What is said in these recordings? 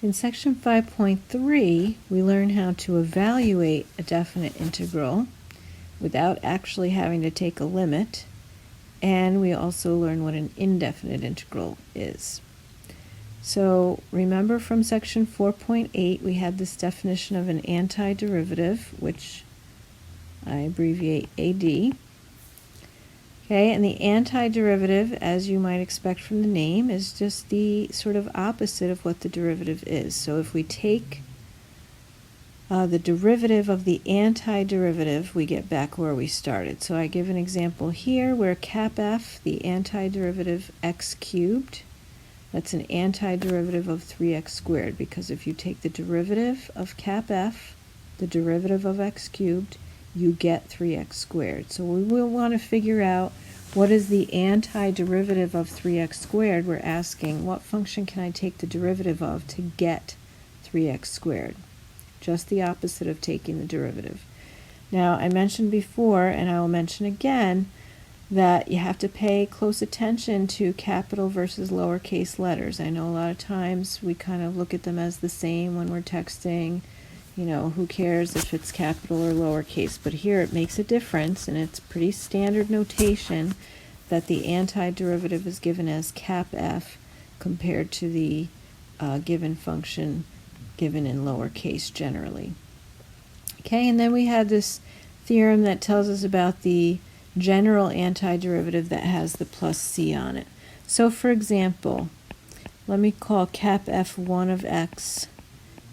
In section 5.3, we learn how to evaluate a definite integral without actually having to take a limit, and we also learn what an indefinite integral is. So remember from section 4.8, we had this definition of an antiderivative, which I abbreviate AD. Okay, and the antiderivative, as you might expect from the name, is just the sort of opposite of what the derivative is. So if we take the derivative of the antiderivative, we get back where we started. So I give an example here where cap f, the antiderivative x cubed, that's an antiderivative of 3x squared, because if you take the derivative of cap f, the derivative of x cubed, you get 3x squared. So we will want to figure out what is the antiderivative of 3x squared. We're asking what function can I take the derivative of to get 3x squared? Just the opposite of taking the derivative. Now, I mentioned before, and I will mention again, that you have to pay close attention to capital versus lowercase letters. I know a lot of times we kind of look at them as the same when we're texting. You know, who cares if it's capital or lowercase, but here it makes a difference, and it's pretty standard notation that the antiderivative is given as cap f compared to the given function given in lowercase generally. Okay, and then we have this theorem that tells us about the general antiderivative that has the plus c on it. So for example, let me call cap f1 of x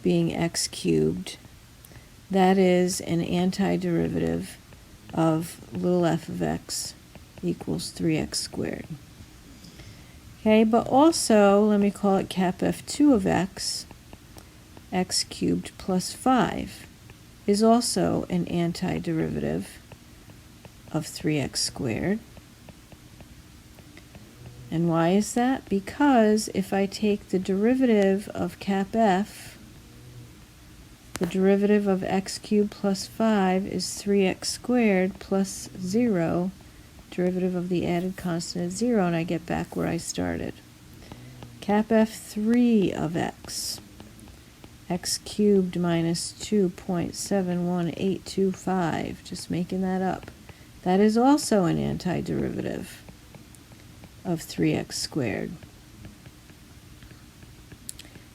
being x cubed. That is an antiderivative of little f of x equals 3x squared. Okay, but also let me call it cap f2 of x cubed plus 5 is also an antiderivative of 3x squared. And why is that? Because if I take the derivative of cap f, the derivative of x cubed plus 5 is 3x squared plus 0. Derivative of the added constant is 0, and I get back where I started. Cap f3 of x cubed minus 2.71825, just making that up. That is also an antiderivative of 3x squared.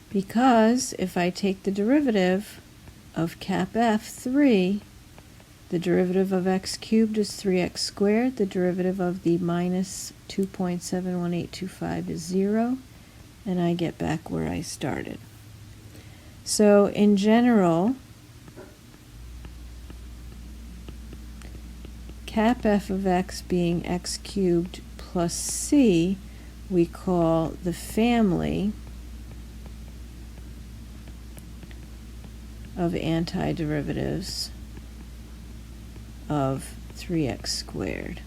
Because if I take the derivative of cap f3, the derivative of x cubed is 3x squared, the derivative of the minus 2.71825 is 0, and I get back where I started. So in general, cap f of x being x cubed plus c, we call the family of antiderivatives of 3x squared.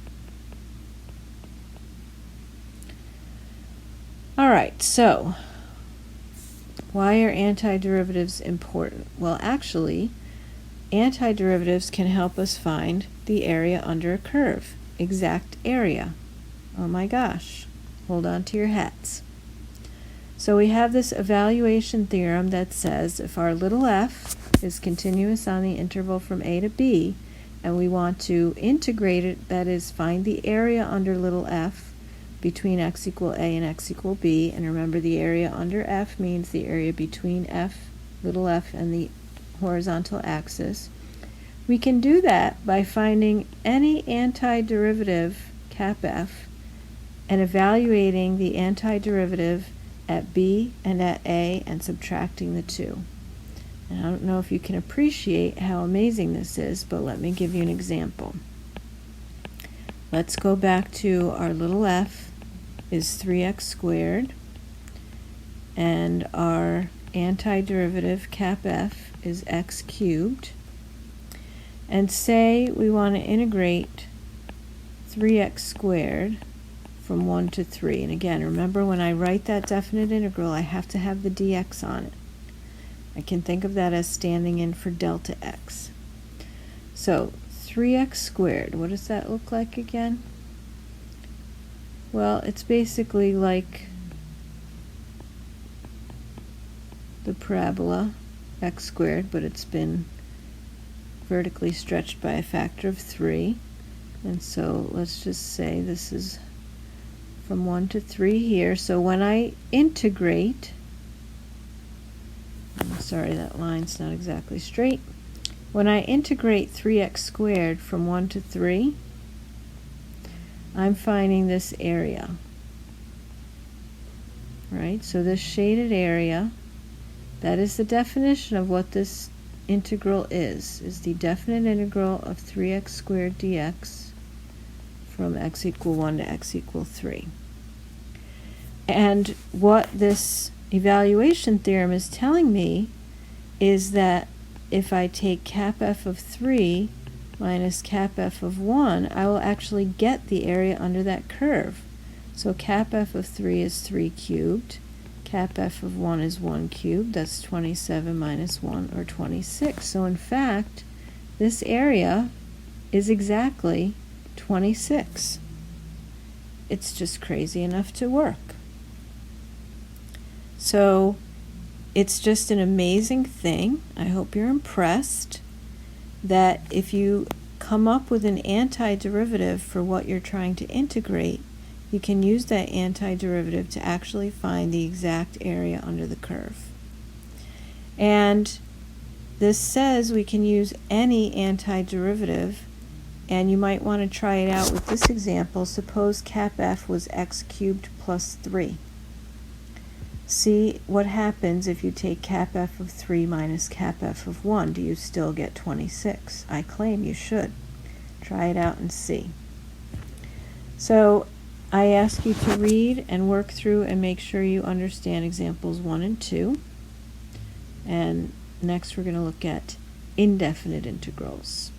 All right, so why are antiderivatives important? Well, actually, antiderivatives can help us find the area under a curve, exact area. Oh my gosh, hold on to your hats. So we have this evaluation theorem that says if our little f is continuous on the interval from a to b, and we want to integrate it, that is, find the area under little f between x equal a and x equal b, and remember the area under f means the area between little f, and the horizontal axis. We can do that by finding any antiderivative, cap f, and evaluating the antiderivative at b and at a and subtracting the two. And I don't know if you can appreciate how amazing this is, but let me give you an example. Let's go back to our little f is 3x squared, and our antiderivative cap f is x cubed, and say we want to integrate 3x squared from 1 to 3. And again, remember when I write that definite integral, I have to have the dx on it. I can think of that as standing in for delta x. So 3x squared, what does that look like again? Well, it's basically like the parabola x squared, but it's been vertically stretched by a factor of 3. And so let's just say this is from 1 to 3 here. So when I integrate, I'm sorry, that line's not exactly straight. When I integrate 3x squared from 1 to 3, I'm finding this area. Right? So this shaded area, that is the definition of what this integral is the definite integral of 3x squared dx from x equal 1 to x equal 3. And what this evaluation theorem is telling me is that if I take cap f of 3 minus cap f of 1, I will actually get the area under that curve. So cap f of 3 is 3 cubed. Cap f of 1 is 1 cubed. That's 27 minus 1, or 26. So in fact, this area is exactly 26. It's just crazy enough to work. So it's just an amazing thing. I hope you're impressed that if you come up with an antiderivative for what you're trying to integrate, you can use that antiderivative to actually find the exact area under the curve. And this says we can use any antiderivative, and you might want to try it out with this example. Suppose cap f was x cubed plus 3. See what happens if you take cap f of 3 minus cap f of 1. Do you still get 26? I claim you should. Try it out and see. So I ask you to read and work through and make sure you understand examples 1 and 2. And next we're going to look at indefinite integrals.